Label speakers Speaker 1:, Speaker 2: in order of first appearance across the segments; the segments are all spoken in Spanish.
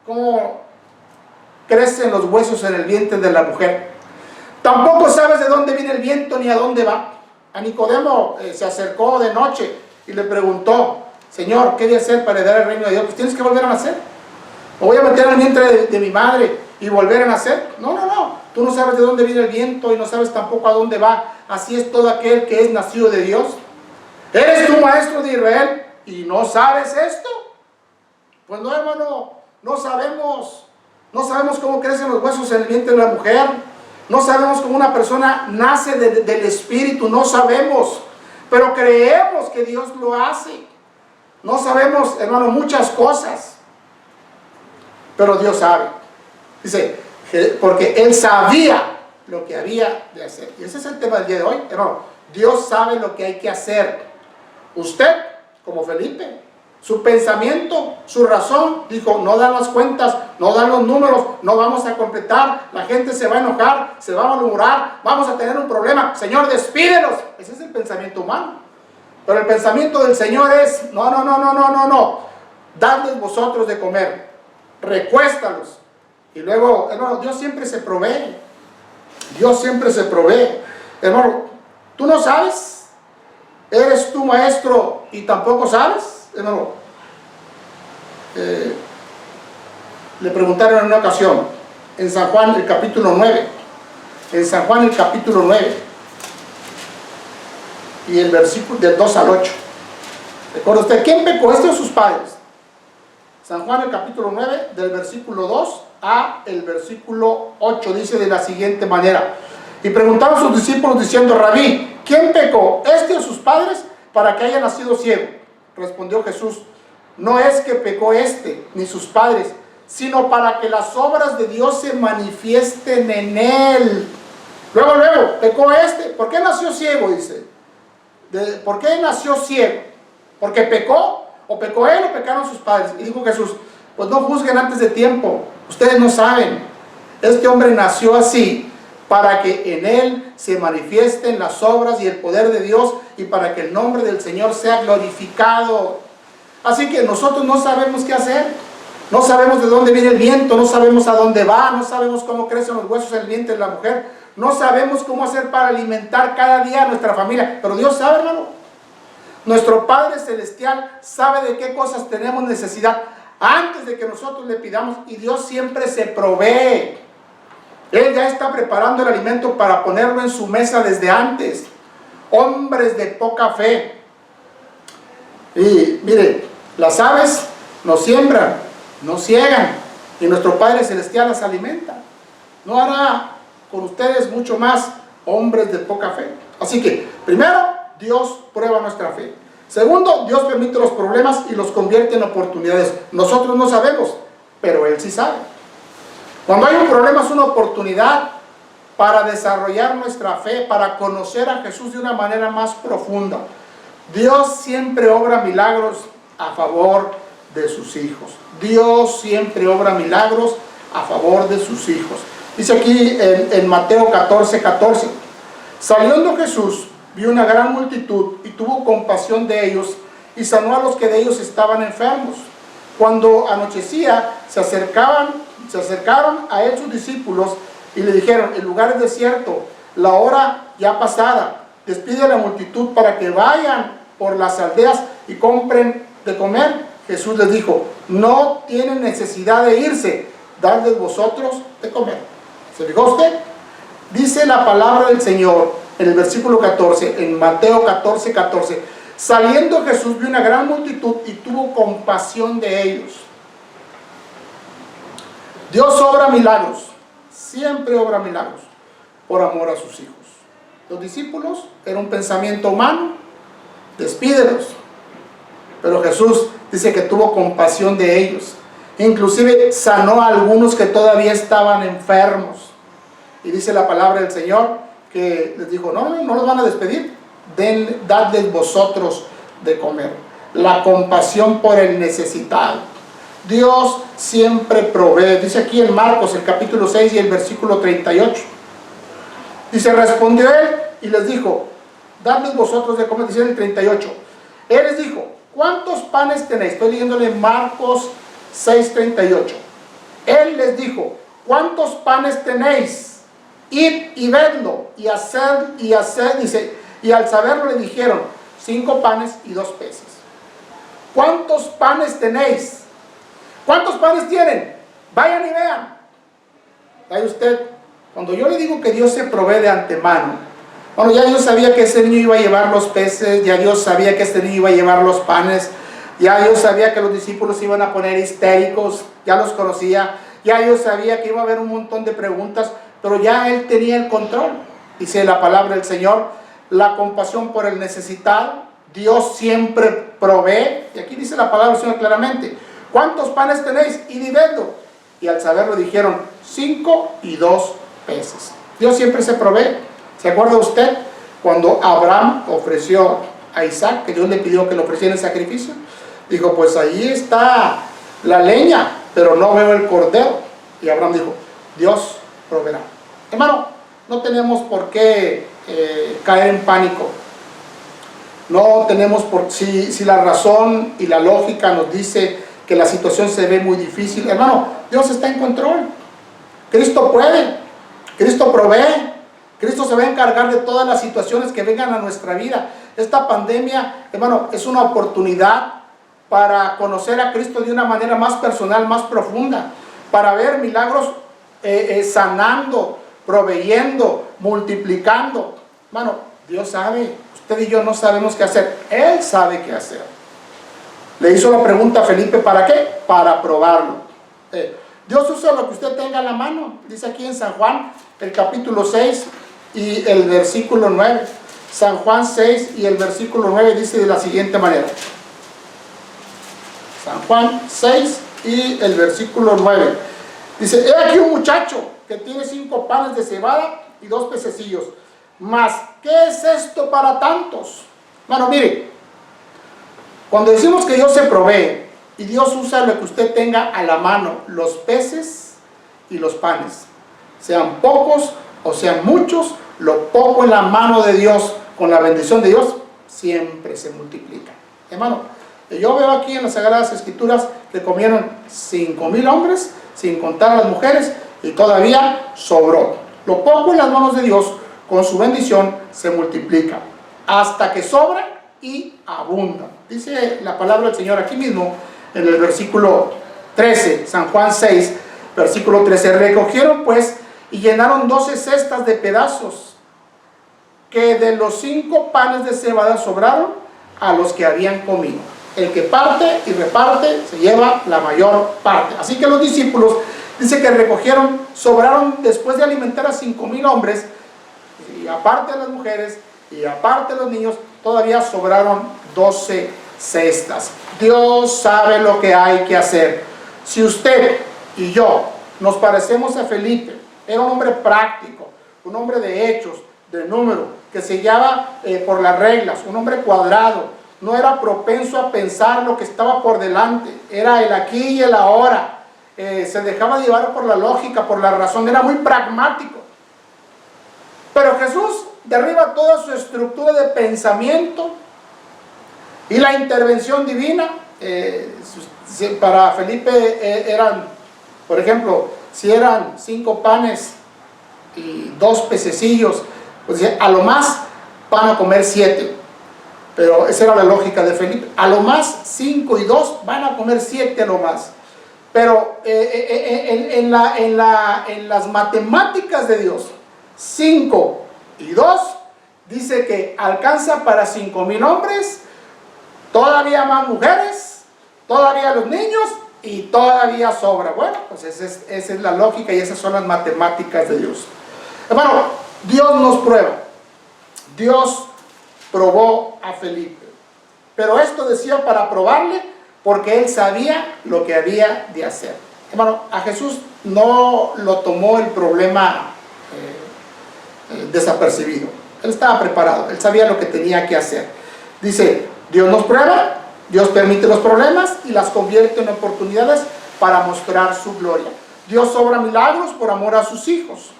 Speaker 1: cómo crecen los huesos en el vientre de la mujer. Tampoco sabes de dónde viene el viento ni a dónde va. A Nicodemo se acercó de noche y le preguntó: Señor, ¿qué he de hacer para heredar el reino de Dios? Pues tienes que volver a nacer. ¿Me voy a meter en el vientre de mi madre y volver a nacer? No, no, no. Tú no sabes de dónde viene el viento y no sabes tampoco a dónde va. Así es todo aquel que es nacido de Dios. ¿Eres tú maestro de Israel y no sabes esto? Pues no, hermano, no sabemos. No sabemos cómo crecen los huesos en el vientre de la mujer. No sabemos cómo una persona nace del Espíritu. No sabemos. Pero creemos que Dios lo hace. No sabemos, hermano, muchas cosas. Pero Dios sabe. Dice, porque Él sabía lo que había de hacer. Y ese es el tema del día de hoy, hermano. Dios sabe lo que hay que hacer. Usted, como Felipe, su pensamiento, su razón, dijo: no dan las cuentas, no dan los números, no vamos a completar, la gente se va a enojar, se va a malhumorar, vamos a tener un problema. Señor, despídelos. Ese es el pensamiento humano. Pero el pensamiento del Señor es: no, no, no, no, no, no, no. Dadles vosotros de comer, recuéstalos. Y luego, hermano, Dios siempre se provee. Dios siempre se provee. Hermano, ¿tú no sabes? ¿Eres tu maestro y tampoco sabes? Hermano, le preguntaron en una ocasión, en San Juan el capítulo 9, en San Juan el capítulo 9, y el versículo del 2 al 8. ¿Recuerda usted quién pecó, este o sus padres? San Juan el capítulo 9, del versículo 2 a el versículo 8, dice de la siguiente manera: y preguntaron sus discípulos diciendo: Rabí, ¿quién pecó, este o sus padres, para que haya nacido ciego? Respondió Jesús: no es que pecó este ni sus padres, sino para que las obras de Dios se manifiesten en él. Luego, pecó este. ¿Por qué nació ciego? Dice. ¿Por qué nació ciego? ¿Porque pecó? ¿O pecó él o pecaron sus padres? Y dijo Jesús: pues no juzguen antes de tiempo. Ustedes no saben. Este hombre nació así para que en él se manifiesten las obras y el poder de Dios, y para que el nombre del Señor sea glorificado. Así que nosotros no sabemos qué hacer. No sabemos de dónde viene el viento, no sabemos a dónde va, no sabemos cómo crecen los huesos en el vientre de la mujer, no sabemos cómo hacer para alimentar cada día a nuestra familia. Pero Dios sabe, hermano. Nuestro Padre Celestial sabe de qué cosas tenemos necesidad antes de que nosotros le pidamos, y Dios siempre se provee. Él ya está preparando el alimento para ponerlo en su mesa desde antes. Hombres de poca fe. Y mire, las aves no siembran, no ciegan, y nuestro Padre Celestial las alimenta. No hará con ustedes mucho más, hombres de poca fe. Así que, primero, Dios prueba nuestra fe. Segundo, Dios permite los problemas y los convierte en oportunidades. Nosotros no sabemos, pero Él sí sabe. Cuando hay un problema es una oportunidad para desarrollar nuestra fe, para conocer a Jesús de una manera más profunda. Dios siempre obra milagros a favor de sus hijos. Dios siempre obra milagros a favor de sus hijos. Dice aquí en Mateo 14:14. Saliendo Jesús, vio una gran multitud y tuvo compasión de ellos y sanó a los que de ellos estaban enfermos. Cuando anochecía, se acercaron a él sus discípulos y le dijeron: el lugar es desierto, la hora ya pasada, despide a la multitud para que vayan por las aldeas y compren de comer. Jesús les dijo: no tienen necesidad de irse, dadles vosotros de comer. ¿Se fijó usted? Dice la palabra del Señor en el versículo 14, en Mateo 14:14. Saliendo Jesús vio una gran multitud y tuvo compasión de ellos. Dios obra milagros, siempre obra milagros, por amor a sus hijos. Los discípulos, era un pensamiento humano: despídelos. Pero Jesús dice que tuvo compasión de ellos. Inclusive sanó a algunos que todavía estaban enfermos. Y dice la palabra del Señor que les dijo: no los van a despedir, dadles vosotros de comer. La compasión por el necesitado. Dios siempre provee. Dice aquí en Marcos el capítulo 6 y el versículo 38. Dice: respondió él y les dijo: dadles vosotros de comer. Dice en el 38. Él les dijo: ¿cuántos panes tenéis? Estoy leyéndole Marcos 6:38. él les dijo: ¿cuántos panes tenéis? Id y vedlo. Y dice, y al saberlo le dijeron: 5 panes y 2 peces. ¿Cuántos panes tenéis? ¿Cuántos panes tienen? Vayan y vean. ¿Sabe usted? Cuando yo le digo que Dios se provee de antemano, bueno, ya Dios sabía que ese niño iba a llevar los peces, ya Dios sabía que este niño iba a llevar los panes, ya Dios sabía que los discípulos se iban a poner histéricos, ya los conocía, ya Dios sabía que iba a haber un montón de preguntas, pero ya Él tenía el control. Dice la palabra del Señor: la compasión por el necesitado. Dios siempre provee, y aquí dice la palabra del Señor claramente: ¿cuántos panes tenéis? Y dividlo. Y al saberlo dijeron: 5 y 2 peces. Dios siempre se provee. ¿Se acuerda usted cuando Abraham ofreció a Isaac, que Dios le pidió que lo ofreciera en sacrificio? Dijo: pues ahí está la leña, pero no veo el cordero. Y Abraham dijo: Dios proveerá. Hermano, no tenemos por qué caer en pánico. No tenemos por si la razón y la lógica nos dice que la situación se ve muy difícil. Hermano, Dios está en control. Cristo puede, Cristo provee, Cristo se va a encargar de todas las situaciones que vengan a nuestra vida. Esta pandemia, hermano, es una oportunidad para conocer a Cristo de una manera más personal, más profunda, para ver milagros sanando, proveyendo, multiplicando. Hermano, Dios sabe. Usted y yo no sabemos qué hacer. Él sabe qué hacer. Le hizo la pregunta a Felipe: ¿para qué? Para probarlo. Dios usa lo que usted tenga en la mano. Dice aquí en San Juan, el capítulo 6 y el versículo 9. San Juan 6 y el versículo 9 dice de la siguiente manera. San Juan 6 y el versículo 9. Dice: he aquí un muchacho que tiene 5 panes de cebada y 2 pececillos. Mas, ¿qué es esto para tantos? Bueno, mire, cuando decimos que Dios se provee y Dios usa lo que usted tenga a la mano, los peces y los panes, sean pocos o sean muchos, lo poco en la mano de Dios, con la bendición de Dios, siempre se multiplica. Hermano, yo veo aquí en las Sagradas Escrituras que comieron 5,000 hombres, sin contar a las mujeres, y todavía sobró. Lo poco en las manos de Dios, con su bendición, se multiplica hasta que sobra y abunda. Dice la palabra del Señor aquí mismo en el versículo 13, San Juan 6, versículo 13. Recogieron pues y llenaron 12 cestas de pedazos, que de los 5 panes de cebada sobraron a los que habían comido. El que parte y reparte se lleva la mayor parte. Así que los discípulos, dice que recogieron, sobraron, después de alimentar a 5,000 hombres, y aparte de las mujeres, y aparte de los niños, todavía sobraron 12 cestas. Dios sabe lo que hay que hacer. Si usted y yo nos parecemos a Felipe, era un hombre práctico, un hombre de hechos, de número, que se guiaba por las reglas, un hombre cuadrado, no era propenso a pensar lo que estaba por delante, era el aquí y el ahora, se dejaba llevar por la lógica, por la razón, era muy pragmático. Pero Jesús derriba toda su estructura de pensamiento y la intervención divina. Para Felipe eran, por ejemplo, si eran 5 panes y 2 pececillos, pues a lo más van a comer 7. Pero esa era la lógica de Felipe. A lo más 5 y 2 van a comer 7 a lo más. Pero en las matemáticas de Dios, 5 y 2 dice que alcanza para 5,000 hombres, todavía más mujeres, todavía los niños, y todavía sobra. Bueno, pues esa es la lógica y esas son las matemáticas de Dios. Hermano, Dios nos prueba. Dios probó a Felipe, pero esto decía para probarle, porque él sabía lo que había de hacer. Hermano, a Jesús no lo tomó el problema desapercibido. Él estaba preparado, él sabía lo que tenía que hacer. Dice: Dios nos prueba, Dios permite los problemas y las convierte en oportunidades para mostrar su gloria. Dios obra milagros por amor a sus hijos.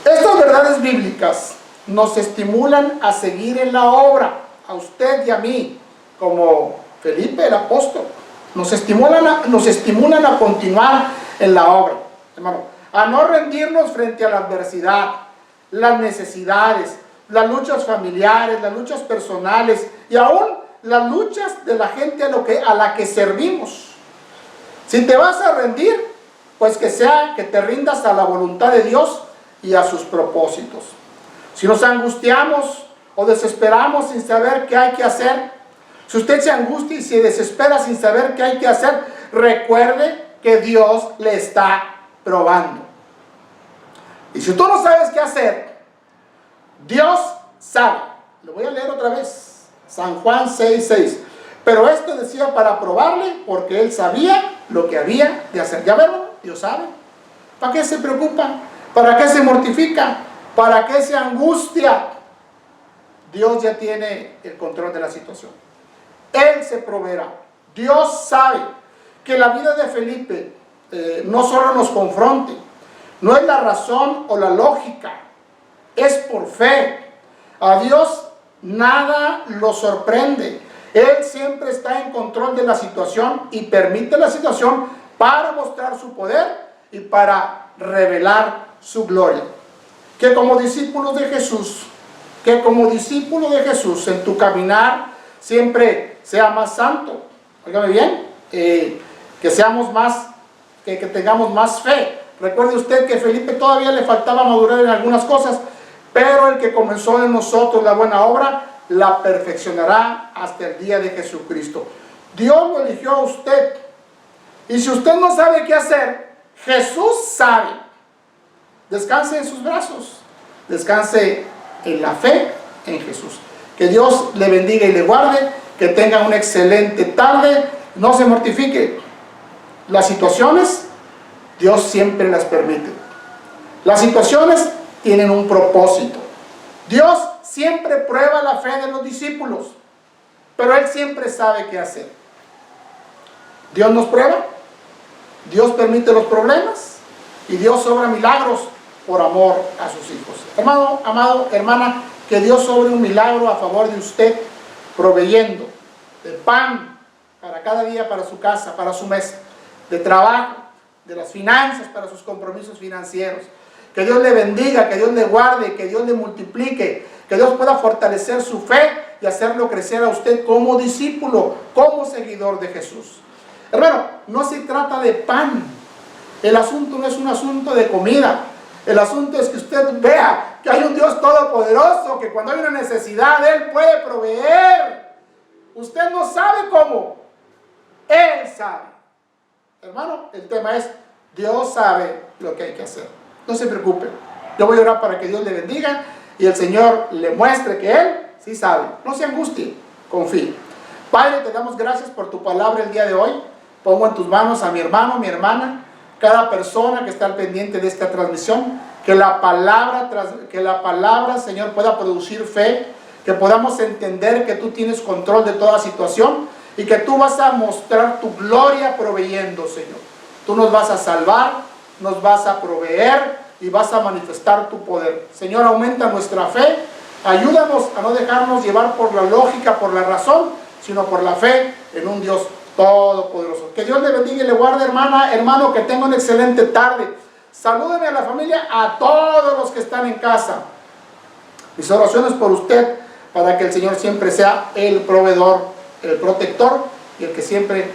Speaker 1: Estas verdades bíblicas nos estimulan a seguir en la obra, a usted y a mí, como Felipe el apóstol. nos estimulan a continuar en la obra, hermano, a no rendirnos frente a la adversidad, las necesidades, las luchas familiares, las luchas personales y aún las luchas de la gente a la que servimos. Si te vas a rendir, pues que sea que te rindas a la voluntad de Dios y a sus propósitos. Si nos angustiamos o desesperamos sin saber qué hay que hacer, si usted se angustia y se desespera sin saber qué hay que hacer, recuerde que Dios le está probando. Y si tú no sabes qué hacer, Dios sabe. Lo voy a leer otra vez. San Juan 6:6. Pero esto decía para probarle, porque él sabía lo que había de hacer. Ya vemos, Dios sabe. ¿Para qué se preocupa? ¿Para qué se mortifica? ¿Para qué se angustia? Dios ya tiene el control de la situación. Él se proveerá. Dios sabe que la vida de Felipe no solo nos confronte, no es la razón o la lógica, es por fe. A Dios nada lo sorprende. Él siempre está en control de la situación y permite la situación para mostrar su poder y para revelar su gloria. Que como discípulo de Jesús, en tu caminar siempre sea más santo. Óigame bien, que seamos más, que tengamos más fe. Recuerde usted que Felipe todavía le faltaba madurar en algunas cosas, pero el que comenzó en nosotros la buena obra, la perfeccionará hasta el día de Jesucristo. Dios lo eligió a usted. Y si usted no sabe qué hacer, Jesús sabe. Descanse en sus brazos. Descanse en la fe en Jesús. Que Dios le bendiga y le guarde. Que tenga una excelente tarde. No se mortifique. Las situaciones, Dios siempre las permite. Las situaciones tienen un propósito. Dios siempre prueba la fe de los discípulos, pero Él siempre sabe qué hacer. Dios nos prueba, Dios permite los problemas y Dios obra milagros por amor a sus hijos. Hermano, amado, hermana, que Dios obre un milagro a favor de usted, proveyendo de pan para cada día, para su casa, para su mesa, de trabajo, de las finanzas para sus compromisos financieros. Que Dios le bendiga, que Dios le guarde, que Dios le multiplique, que Dios pueda fortalecer su fe y hacerlo crecer a usted como discípulo, como seguidor de Jesús. Hermano, no se trata de pan. El asunto no es un asunto de comida. El asunto es que usted vea que hay un Dios todopoderoso, que cuando hay una necesidad, Él puede proveer. Usted no sabe cómo. Él sabe. Hermano, el tema es, Dios sabe lo que hay que hacer. No se preocupe. Yo voy a orar para que Dios le bendiga y el Señor le muestre que Él sí sabe. No se angustie, confíe. Padre, te damos gracias por tu palabra el día de hoy. Pongo en tus manos a mi hermano, mi hermana, cada persona que está al pendiente de esta transmisión. Que la palabra, Señor, pueda producir fe. Que podamos entender que tú tienes control de toda situación y que tú vas a mostrar tu gloria proveyendo, Señor. Tú nos vas a salvar, nos vas a proveer y vas a manifestar tu poder. Señor, aumenta nuestra fe. Ayúdanos a no dejarnos llevar por la lógica, por la razón, sino por la fe en un Dios todopoderoso. Que Dios le bendiga y le guarde, hermana, hermano, que tenga una excelente tarde. Salúdeme a la familia, a todos los que están en casa. Mis oraciones por usted, para que el Señor siempre sea el proveedor, el protector y el que siempre